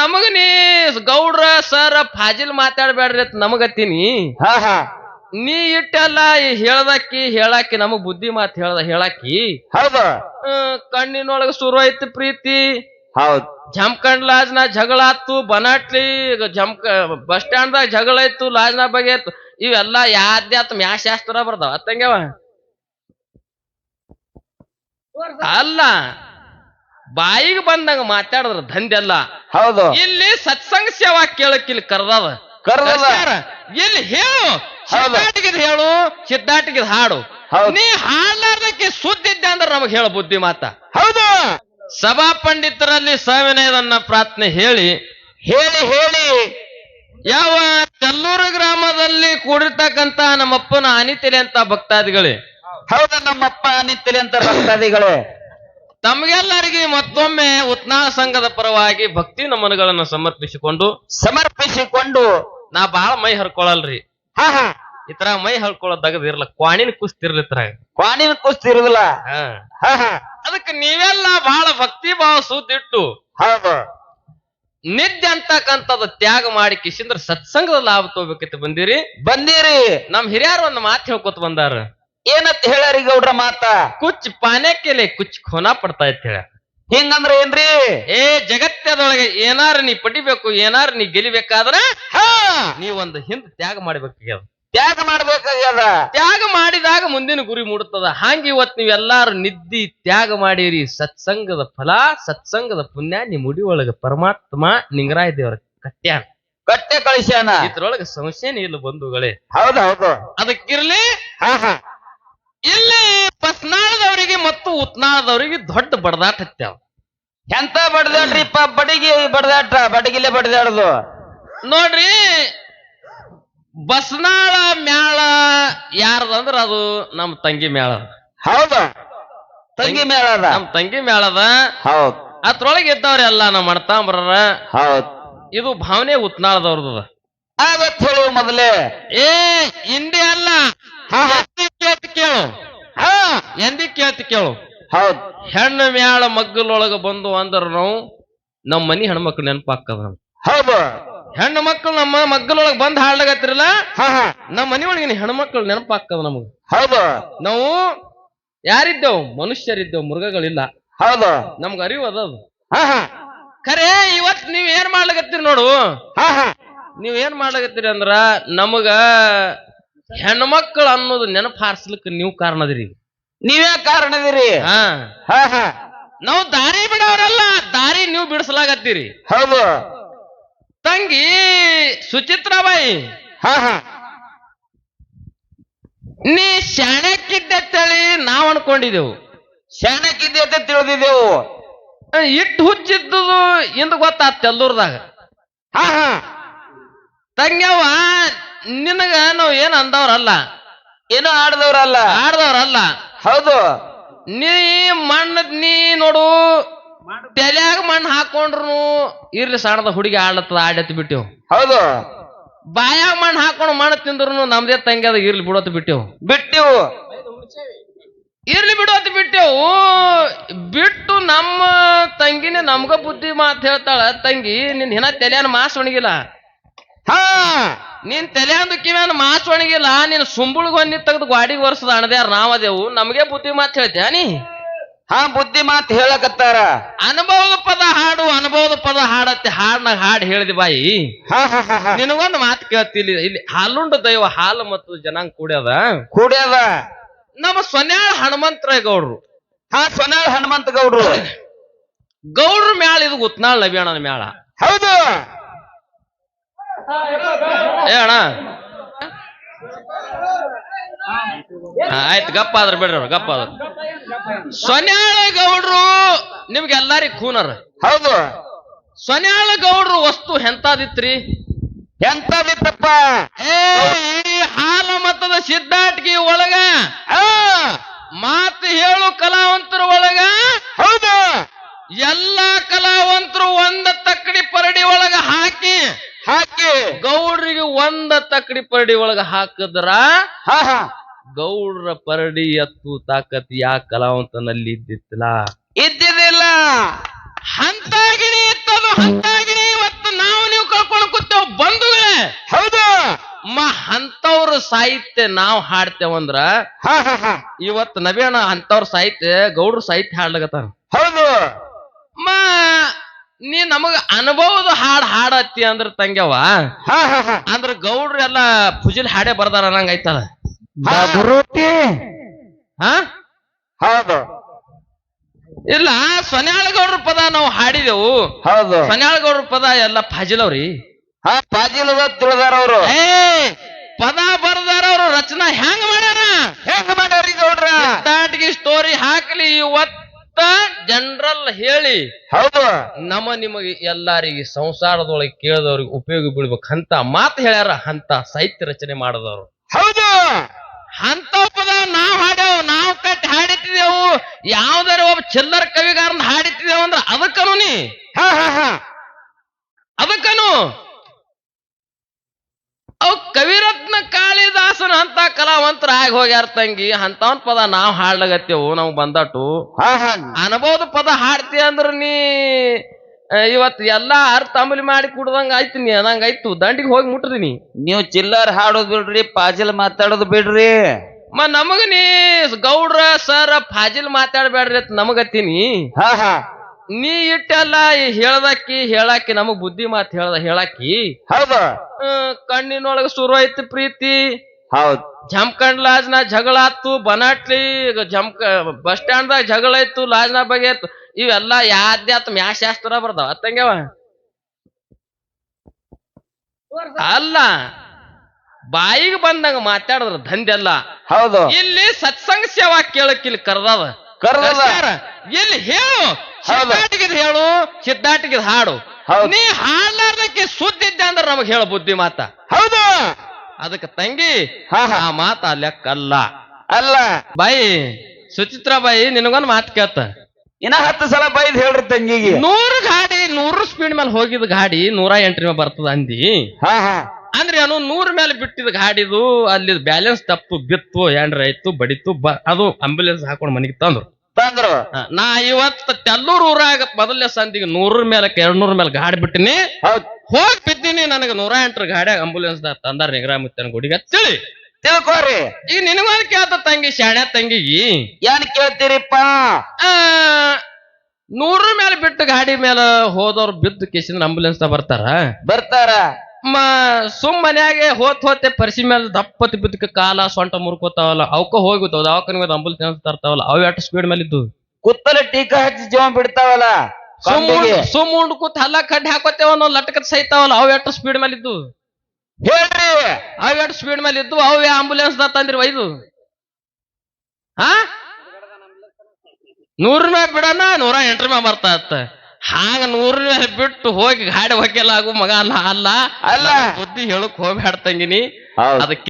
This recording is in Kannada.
ನಮಗ ನೀ ಗೌಡ್ರ ಸರ್ ಫಾಜಿಲ್ ಮಾತಾಡ್ಬೇಡ್ರಿ ಅಂತ ನಮಗತ್ತೀನಿ. ನೀ ಇಟ್ಟೆಲ್ಲ ಹೇಳಾಕಿ ನಮಗ್ ಬುದ್ಧಿ ಮಾತು ಹೇಳಾಕಿ. ಹೌದು. ಕಣ್ಣಿನೊಳಗ ಶುರು ಐತಿ ಪ್ರೀತಿ. ಹೌದ್. ಜಮಖಂಡ್ ಲಾಜ್ನ ಜಗಳ ಆತು, ಬನಾಟ್ಲಿ ಬಸ್ ಸ್ಟ್ಯಾಂಡ್ ದಾಗ ಜಗಳ ಇತ್ತು, ಲಾಜ್ನ ಬಗ್ಗೆ ಇತ್ತು. ಇವೆಲ್ಲ ಯಾದ್ಯಾತ ಮ್ಯಾಶಾಸ್ತ್ರ ಬರ್ತಾವ ಅತ್ತಂಗ್ಯವ ಅಲ್ಲ. ಬಾಯಿಗೆ ಬಂದಂಗ ಮಾತಾಡಿದ್ರ ದಂಧೆಲ್ಲ. ಹೌದು. ಇಲ್ಲಿ ಸತ್ಸಂಗ ಸೇವಾ ಕೇಳಕ್ ಇಲ್ಲಿ ಕರ್ದದ. ಇಲ್ಲಿ ಹೇಳು ಸಿದ್ಧಾಟಿಗಿದ್ ಹೇಳು, ಸಿದ್ಧಾಟಿಗಿದ್ ಹಾಡು. ನೀ ಹಾಡ್ಲಾರ್ದಕ್ಕೆ ಸುದ್ದಿದ್ದೆ ಅಂದ್ರೆ ನಮಗ್ ಹೇಳ ಬುದ್ಧಿ ಮಾತ. ಹೌದು. ಸಭಾ ಪಂಡಿತರಲ್ಲಿ ಸವಿನಯದನ್ನ ಪ್ರಾರ್ಥನೆ ಹೇಳಿ ಹೇಳಿ ಹೇಳಿ ಯಾವ ಕಲ್ಲೂರು ಗ್ರಾಮದಲ್ಲಿ ಕೂಡಿರ್ತಕ್ಕಂತ ನಮ್ಮಪ್ಪನ ಅನಿತಿಲೆ ಅಂತ ಭಕ್ತಾದಿಗಳೇ. ಹೌದು, ನಮ್ಮಪ್ಪ ಅನಿತಿಲೆ ಅಂತ ಭಕ್ತಾದಿಗಳೇ. ತಮಗೆಲ್ಲರಿಗೆ ಮತ್ತೊಮ್ಮೆ ಉತ್ನಾಳ ಸಂಘದ ಪರವಾಗಿ ಭಕ್ತಿ ನಮನಗಳನ್ನು ಸಮರ್ಪಿಸಿಕೊಂಡು ನಾ ಬಾಳ ಮೈ ಹರ್ಕೊಳಲ್ರಿ. ಈ ತರ ಮೈ ಹರ್ಕೊಳ್ಳೋ ದಗದಿರ್ಲ ಕ್ವಾಣಿನ ಕುಸ್ತಿರ್ಲಿತ್ರ ಕ್ವಾಣಿನ ಕುಸ್ತಿರುದಿಲ್ಲ. ಅದಕ್ಕೆ ನೀವೆಲ್ಲ ಬಹಳ ಭಕ್ತಿ ಭಾವ ಸುದ್ದಿಟ್ಟು ನಿದ್ದೆ ಅಂತಕ್ಕಂಥದ್ದು ತ್ಯಾಗ ಮಾಡಿ ಕಿಸಿಂದ್ರ ಸತ್ಸಂಗದ ಲಾಭ ತಗೋಬೇಕಂತ ಬಂದಿರಿ. ನಮ್ ಹಿರಿಯರು ಒಂದು ಮಾತು ಹೇಳ್ಕೊತ ಬಂದಾರ. ಏನಂತ ಹೇಳ್ಯಾರಿ ಗೌಡ್ರ ಮಾತ? ಕುಚ್ ಪಾನ್ಯಕ್ಕೆಲೆ ಕುಚ್ ಖೋನಾ ಪಡ್ತಾ ಇತ್ತು ಹೇಳ. ಹಿಂಗಂದ್ರ ಏನ್ರಿ? ಜಗತ್ತದೊಳಗೆ ಏನಾರ ನೀ ಪಡಿಬೇಕು, ಏನಾರ ನೀ ಗೆಲಿಬೇಕಾದ್ರ ನೀವೊಂದು ಹಿಂದ್ ತ್ಯಾಗ ಮಾಡ್ಬೇಕಾಗ್ಯದ. ತ್ಯಾಗ ಮಾಡಿದಾಗ ಮುಂದಿನ ಗುರಿ ಮೂಡುತ್ತದ. ಹಾಂಗ ಇವತ್ ನೀವೆಲ್ಲಾರು ನಿದ್ದಿ ತ್ಯಾಗ ಮಾಡಿರಿ. ಸತ್ಸಂಗದ ಫಲ, ಸತ್ಸಂಗದ ಪುಣ್ಯ ನಿಮ್ ಮುಡಿ ಒಳಗ ಪರಮಾತ್ಮ ನಿಂಗರಾಯ ದೇವರ ಕಟ್ಟೆ ಕಳಿಸ್ಯಾನ. ಇದ್ರೊಳಗೆ ಸಂಶಯನೇ ಇಲ್ಲ ಬಂಧುಗಳೇ. ಹೌದೌದು. ಅದಕ್ಕಿರ್ಲಿ ಇಲ್ಲಿ ಬಸ್ನಾಳದವರಿಗೆ ಮತ್ತು ಉತ್ನಾಳದವರಿಗೆ ದೊಡ್ಡ ಬಡದಾಟ ಹತ್ಯಾವ. ಎಂತ ಬಡದಾಡ್ರಿಪ್ಪ? ಬಡಗಿಲೆ ಬಡದಾಡದು ನೋಡ್ರಿ. ಬಸ್ನಾಳ ಮ್ಯಾಳ ಯಾರ್ದಂದ್ರ ಅದು ನಮ್ ತಂಗಿ ಮೇಳ. ಹೌದು, ತಂಗಿ ಮೇಳ. ನಮ್ ತಂಗಿ ಮೇಳದ. ಹೌದ್. ಅದ್ರೊಳಗೆ ಇದ್ದವ್ರಿ ಎಲ್ಲ ನಮ್ಮ ಅಣ್ತಾಂಬ್ರ. ಹೌದ್. ಇದು ಭಾವನೆ ಉತ್ನಾಳದವ್ರದ. ಆಗತ್ ಹೇಳು ಮೊದಲೇ. ಹಿಂದಿ ಅಲ್ಲ, ಕೇಳ್ತಿ ಕೇಳು. ಹೌದ್. ಹೆಣ್ಣು ಮ್ಯಾಳ ಮಗ್ಗಲೊಳಗ ಬಂದು ಅಂದ್ರ ನಾವು ನಮ್ಮ ಮನಿ ಹೆಣ್ಮಕ್ಳು ನೆನಪಾಕದ. ಹೌದು. ಹೆಣ್ಣು ಮಕ್ಕಳು ನಮ್ಮ ಮಗ್ಗಲೊಳಗೆ ಬಂದ್ ಹಾಡ್ಲಾಗತ್ತಿರಲ್ಲ, ನಮ್ಮ ಮನಿ ಒಳಗಿನ ಹೆಣ್ಮಕ್ಳು ನೆನಪಾಕದ ನಮಗ. ಹೌದು. ನಾವು ಯಾರಿದ್ದೇವು? ಮನುಷ್ಯರಿದ್ದೇವು, ಮೃಗಗಳಿಲ್ಲ. ಹೌದು. ನಮ್ಗ ಅರಿವು ಅದದು. ಖರೆ ಇವತ್ ನೀವ್ ಏನ್ ಮಾಡ್ಲಾಗತ್ತೀರಿ ನೋಡು. ನೀವೇನ್ ಮಾಡ್ಲಾಗತ್ತೀರಿ ಅಂದ್ರ ನಮಗ ಹೆಣ್ಮಕ್ಳು ಅನ್ನೋದು ನೆನಪು ಹಾರಿಸ್ಲಿಕ್ಕೆ ನೀವು ಕಾರಣ ಅದಿರಿ. ನೀವೇ ಕಾರಣ ಅದಿರಿ. ನಾವು ದಾರಿ ಬಿಡೋರಲ್ಲ, ದಾರಿ ನೀವು ಬಿಡಿಸಲಾಗತ್ತೀರಿ. ಹೌದು. ತಂಗಿ ಸುಚಿತ್ರಾಬಾಯಿ, ನೀ ಶಾಣಕ್ಕಿದ್ದೇಳಿ ನಾವ್ ಅನ್ಕೊಂಡಿದ್ದೆವು. ಶಾಣಕ್ಕಿದ್ದೆ ಅಂತ ತಿಳಿದಿದ್ದೆವು. ಇಟ್ಟು ಹುಚ್ಚಿದ್ದು ಇಂದ ಗೊತ್ತಾತ್ ಎಲ್ಲೂರ್ದಾಗ. ತಂಗ್ಯವ ನಿನಗ ನಾವು ಏನ್ ಅಂದವ್ರಲ್ಲ, ಏನೋ ಆಡ್ದವ್ರಲ್ಲ. ಹೌದು. ನೀ ನೋಡು, ತಲೆಯಾಗ ಮಣ್ಣು ಹಾಕೊಂಡ್ರು ಇರ್ಲಿ ಸಣ್ಣದ ಹುಡುಗಿ ಆಡತ್ ಬಿಟ್ಟೆವು. ಹೌದು. ಬಾಯಾಗ ಮಣ್ಣು ಹಾಕೊಂಡು ಮಣ್ಣು ತಿಂದ್ರು ನಮ್ದೇ ತಂಗಿ ಅದ ಇರ್ಲಿ ಬಿಡೋತ್ ಬಿಟ್ಟೆವು. ಇರ್ಲಿ ಬಿಡೋತ್ ಬಿಟ್ಟೆವು. ಬಿಟ್ಟು ನಮ್ಮ ತಂಗಿನೇ ನಮ್ಗ ಬುದ್ಧಿ ಮಾತು ಹೇಳ್ತಾಳ. ತಂಗಿ ನಿನ್ ಹಿನ ತಲೆಯನ್ನ ಮಾಸ್ ಒಣಗಿಲ್ಲ. ನೀನ್ ತಲೆಯಂದು ಕಿವ್ಯಾನ ಮಾಸ್ ಒಣಗಿಲ್ಲ. ನೀನ್ ಸುಂಬುಳ್ಗೊಂದಿ ತೆಗೆದು ಗಾಡಿಗೆ ವರ್ಷದ ಅಣದ್ಯಾರ ನಾವದೇವು. ನಮ್ಗೆ ಬುದ್ಧಿ ಮಾತು ಹೇಳ್ತೀಯ ನೀ? ಬುದ್ಧಿ ಮಾತು ಹೇಳಕತ್ತಾರ. ಅನುಭವದ ಪದ ಹಾಡತ್ತೆ. ಹಾಡ್ನಾಗ ಹಾಡು ಹೇಳಿದಿ ಬಾಯಿ. ನಿನಗೊಂದು ಮಾತು ಕೇಳ್ತಿಲ್ಲ. ಇಲ್ಲಿ ಹಾಲುಂಡ ದೈವ ಹಾಲು ಮತ್ತು ಜನಾಂಗ ಕೂಡ್ಯದ. ನಮ್ಮ ಸೊನ್ಯಾಳ ಹನುಮಂತರಾಯ ಗೌಡ್ರು. ಸೊನ್ಯಾಳ ಹನುಮಂತ ಗೌಡ್ರು. ಗೌಡ್ರ ಮ್ಯಾಳ ಇದು ಉತ್ನಾಳ್ ನವ್ಯಾಣನ ಮ್ಯಾಳ. ಹೌದು. ಅಣ್ಣ ಆಯ್ತು, ಗಪ್ಪ ಆದ್ರ ಬಿಡ್ರಿ ಅವ್ರು, ಗಪ್ಪ ಆದ್ರ. ಸೊನ್ಯಾಳ ಗೌಡ್ರು ನಿಮ್ಗೆಲ್ಲಾರಿಗ್ ಖೂನರ. ಹೌದು. ಸೊನ್ಯಾಳ ಗೌಡ್ರು ವಸ್ತು ಎಂತಾದಿತ್ರಿ? ಎಂತಾದಿತ್ತಪ್ಪ? ಈ ಹಾಲ ಮತದ ಸಿದ್ಧಾಟಿಗೆ ಒಳಗ ಮಾತು ಹೇಳು ಕಲಾವಂತರ ಒಳಗ. ಹೌದು. ಎಲ್ಲಾ ಕಲಾವಂತರು ಒಂದ ತಕ್ಕಡಿ ಪರಡಿ ಒಳಗ ಹಾಕಿ ಗೌಡ್ರಿಗೆ ಒಂದ ತಕ್ಕಡಿ ಪರಡಿ ಒಳಗ ಹಾಕಿದ್ರ ಗೌಡ್ರ ಪರಡಿ ಎತ್ತು ತಾಕತ್ ಯಾ ಕಲಾವಂತನಲ್ಲಿ ಇದ್ದಿದ್ದಿಲ್ಲ. ಇದ್ದಿದ್ದಿಲ್ಲ. ಹಂತಾಗಿಣಿ ಇತ್ತದು. ಹಂತಾಗಿಣಿ ಸಾಹಿತ್ಯ ನಾವ್ ಹಾಡ್ತೇವಂದ್ರ ಹಾ ಹಾ ಹಾ ಇವತ್ ನವೀನ ಅಂತವ್ರ ಸಾಹಿತ್ಯ ಗೌಡ್ರ ಸಾಹಿತ್ಯ ಹಾಡ್ಲಕತ್ತಾರ. ಹೌದು. ಮಾ ನೀ ನಮಗ ಅನುಭವದ ಹಾಡತ್ತಿ ಅಂದ್ರ ತಂಗ್ಯವ ಹಾ ಹಾ ಹಾ ಅಂದ್ರ ಗೌಡ್ರೆಲ್ಲ ಪುಜಿಲ್ ಹಾಡೇ ಬರ್ದಾರ ಅನ್ನಂಗ ಐತದ. ಬರುತ್ತಿ. ಹಾ ಹೌದು. ಇಲ್ಲ ಸೊನ್ಯಾಳ ಗೌಡ್ರ ಪದ ನಾವು ಹಾಡಿದೆವು. ಹೌದು. ಸೊನ್ಯಾಳ ಗೌಡ್ರ ಪದ ಎಲ್ಲ ಫಾಜಿಲವ್ರಿ. ಹಾ ಪಾಜಿಲದ ತಿಳಿದಾರ ಅವ್ರು. ಏ ಪದ ಬರ್ದಾರ ಅವ್ರು ರಚನಾ ಹೆಂಗ್ ಮಾಡ್ಯಾರ? ಹೆಂಗ ಮಾಡ್ಯಾರಿ ಗೌಡ್ರ? ದಾಟಿಗೆ ಸ್ಟೋರಿ ಹಾಕ್ಲಿ ಇವತ್ತ ಜನರಲ್ ಹೇಳಿ. ಹೌದು. ನಿಮಗೆ ಎಲ್ಲಾರಿಗೆ ಸಂಸಾರದೊಳಗೆ ಕೇಳಿದವ್ರಿಗೆ ಉಪಯೋಗ ಬೀಳ್ಬೇಕಂತ ಮಾತು ಹೇಳ್ಯಾರ. ಅಂತ ಸಾಹಿತ್ಯ ರಚನೆ ಮಾಡಿದವರು. ಹೌದು. ಅಂತ ಪದ ನಾವ್ ಹಾಡೇವು, ನಾವ್ ಕಟ್ಟಿ ಹಾಡಿಟ್ಟಿದೆವು. ಯಾವ್ದಾರ ಒಬ್ಬ ಚಿಲ್ಲರ್ ಕವಿಗಾರನ್ ಹಾಡಿಟ್ಟಿದೆವು ಅಂದ್ರ ಅದಕ್ಕನು ನೀ ಹಾ ಹಾ ಹಾ ಅದಕ್ಕನು ಅವ್ ಕವಿರತ್ನ ಕಾಳಿದಾಸನ ಅಂತ ಕಲಾವಂತರ ಆಗಿ ಹೋಗ್ಯಾರ ತಂಗಿ. ಅಂತವನ್ ಪದ ನಾವ್ ಹಾಡ್ಲಾಗತ್ತೇವು. ನಾವ್ ಬಂದಟ್ಟು ಹಾ ಹಾ ಅನುಭವದ ಪದ ಹಾಡ್ತಿ ಅಂದ್ರ ನೀ ಇವತ್ ಎಲ್ಲಾ ಅರ್ಥ ಅಂಬಲಿ ಮಾಡಿ ಕುಡ್ದಂಗ ಆಯ್ತು. ನೀ ಅನ್ನಂಗ ಆಯ್ತು. ದಂಡಿಗೆ ಹೋಗಿ ಮುಟ್ರಿನಿ. ನೀವು ಚಿಲ್ಲರ್ ಹಾಡೋದ್ ಬಿಡ್ರಿ, ಪಾಜಿಲ್ ಮಾತಾಡೋದು ಬಿಡ್ರಿ. ನಮಗ ನೀ ಗೌಡ್ರ ಸರ್ ಫಾಜಿಲ್ ಮಾತಾಡ್ಬೇಡ್ರಿ ಅಂತ ನಮಗತ್ತೀನಿ. ಹಾ ಹಾ ನೀ ಇಟ್ಟೆಲ್ಲ ಹೇಳಾಕಿ ನಮಗ್ ಬುದ್ಧಿ ಮಾತು ಹೇಳಾಕಿ. ಹೌದು. ಕಣ್ಣಿನೊಳಗ ಶುರು ಐತಿ ಪ್ರೀತಿ. ಹೌದು. ಜಮ್ಕಂಡ್ ಲಾಜ್ನ ಜಗಳ ಆತು. ಬನಾಟ್ಲಿ ಬಸ್ ಸ್ಟ್ಯಾಂಡ್ ದಾಗ ಜಗಳ ಇತ್ತು. ಲಾಜ್ನ ಬಗ್ಗೆ ಇತ್ತು. ಇವೆಲ್ಲಾ ಯಾದ್ಯಾತ್ ಮ್ಯಾಶಾಸ್ತ್ರ ಬರ್ತಾವ ಅತ್ತಂಗ್ಯವ. ಅಲ್ಲ ಬಾಯಿಗೆ ಬಂದಂಗ ಮಾತಾಡಿದ್ರ ದಂಧೆಲ್ಲ. ಹೌದು. ಇಲ್ಲಿ ಸತ್ಸಂಗ ಸೇವಾ ಕೇಳಕ್ ಇಲ್ಲಿ ಕರ್ದದ. ಇಲ್ಲಿ ಹೇಳು ಸಿದ್ಧಾಟಿಗಿದ್ ಹೇಳು, ಸಿದ್ಧಾಟಿಗಿದ್ ಹಾಡು. ನೀ ಹಾಡ್ಲಾರ್ದಕ್ಕೆ ಸುದ್ದಿದ್ದೆ ಅಂದ್ರ ನಮಗ್ ಹೇಳು ಬುದ್ಧಿ ಮಾತ. ಹೌದು. ಅದಕ್ಕೆ ತಂಗಿ ಹಾ ಹಾ ಆ ಮಾತ ಲೆಕ್ಕಲ್ಲ. ಅಲ್ಲ ಬಾಯಿ ಸುಚಿತ್ರಾ ಬಾಯಿ ನಿನಗೊಂದ್ ಮಾತು ಕೇಳ್ತ. ಇನ್ನ 10 ಸಲ ಬೈದ್ ಹೇಳ್ರಿ ತಂಗಿಗೆ. 100 ಗಾಡಿ 100 ಸ್ಪೀಡ್ ಮೇಲೆ ಹೋಗಿದ ಗಾಡಿ 108 ಮೇಲೆ ಬರ್ತದ ಅಂದಿ. ಹಾ ಹಾ ಅಂದ್ರೆ ಅವನು 100 ಮೇಲೆ ಬಿಟ್ಟಿದ ಗಾಡಿದು ಅಲ್ಲಿ ಬ್ಯಾಲೆನ್ಸ್ ತಪ್ಪು ಬಿತ್ತು, ಏನ್ರ ಆಯ್ತು, ಬಡಿತು, ಅದು ಆಂಬುಲೆನ್ಸ್ ಹಾಕೊಂಡ್ ಮನೆಗೆ ತಂದ್ರು. ನಾ ಇವತ್ತು ತೆಲ್ಲೂರು ಊರಾಗ ಮೊದಲನೇ ಸಂದಿಗೆ 100 ಮೇಲೆ 200 ಮೇಲೆ ಗಾಡಿ ಬಿಟ್ಟಿನಿ. ಹೋಗಿ ಬಿದ್ದೀನಿ. ನನಗೆ 108 ಗಾಡಿಯಾಗ ಆಂಬುಲೆನ್ಸ್ ತಂದಾರ ನಿಗರಾಮುತ್ತನ ಗುಡಿಗೆ ತಿಳಿ ತಿಳ್ಕೋರಿ. ಈಗ ನಿನಗೊಂದು ಕೇಳ್ತ ತಂಗಿ, ಶಾಣ್ಯ ತಂಗಿಗಿ ಏನ್ ಕೇಳ್ತೀರಿಪ್ಪ? 100 ಮೇಲೆ ಬಿಟ್ಟು ಗಾಡಿ ಮೇಲೆ ಹೋದವ್ರು ಬಿದ್ದು ಕೇಸಿಂದ ಆಂಬುಲೆನ್ಸ್ ಬರ್ತಾರ. ಸುಮ್ ಮನ್ಯಾಗೆ ಹೋತೆ ಪರಿಸಿ ಮೇಲೆ ದಪ್ಪತಿ ಬಿದ್ದಕ್ಕೆ ಕಾಲ ಸೊಂಟ ಮುರ್ಕೋತಾವಲ್ಲ, ಅವಕ್ಕ ಹೋಗುತ್ತಾವ ದವಾಖಾನೆ ಆಂಬುಲೆನ್ಸ್ ತರ್ತಾವಲ್ಲ. ಅವು ಎಷ್ಟು ಸ್ಪೀಡ್ ಮೇಲೆ ಇದ್ದು ಕುತ್ತಲ ಟೀಕಾ ಹಚ್ಚಿ ಜೀವ ಬಿಡ್ತಾವಲ್ಲ. ಸುಮ್ ಉಂಡ್ ಕೂತ್ ಹಲ್ಲ ಕಡ್ಡಿ ಹಾಕೋತೇವ ನಾವು ಲಟಕತ್ ಸೈತಾವಲ್ಲ. ಅವು ಎಷ್ಟು ಸ್ಪೀಡ್ ಮೇಲೆ ಇದ್ದು ಹೇಳ್ರಿ. ಅವು ಎಷ್ಟು ಸ್ಪೀಡ್ ಮೇಲೆ ಇದ್ದು ಅವೇ ಆಂಬುಲೆನ್ಸ್ ತಂದ್ರಿ ಒಯ್ದು. 100 ಮೇಲೆ ಬಿಡಣ 108 ಮೇಲೆ ಬರ್ತಾ ಇತ್ತ. ಹಾಗ 100 ಮೇಲೆ ಬಿಟ್ಟು ಹೋಗಿ ಗಾಡಿ ಹೊಕ್ಕೆಲ್ಲ ಆಗು ಮಗ ಅಲ್ಲ. ಬುದ್ಧಿ ಹೇಳಕ್ ಹೋಗ್ಬೇಡ ತಂಗಿನಿ. ಅದಕ್ಕೆ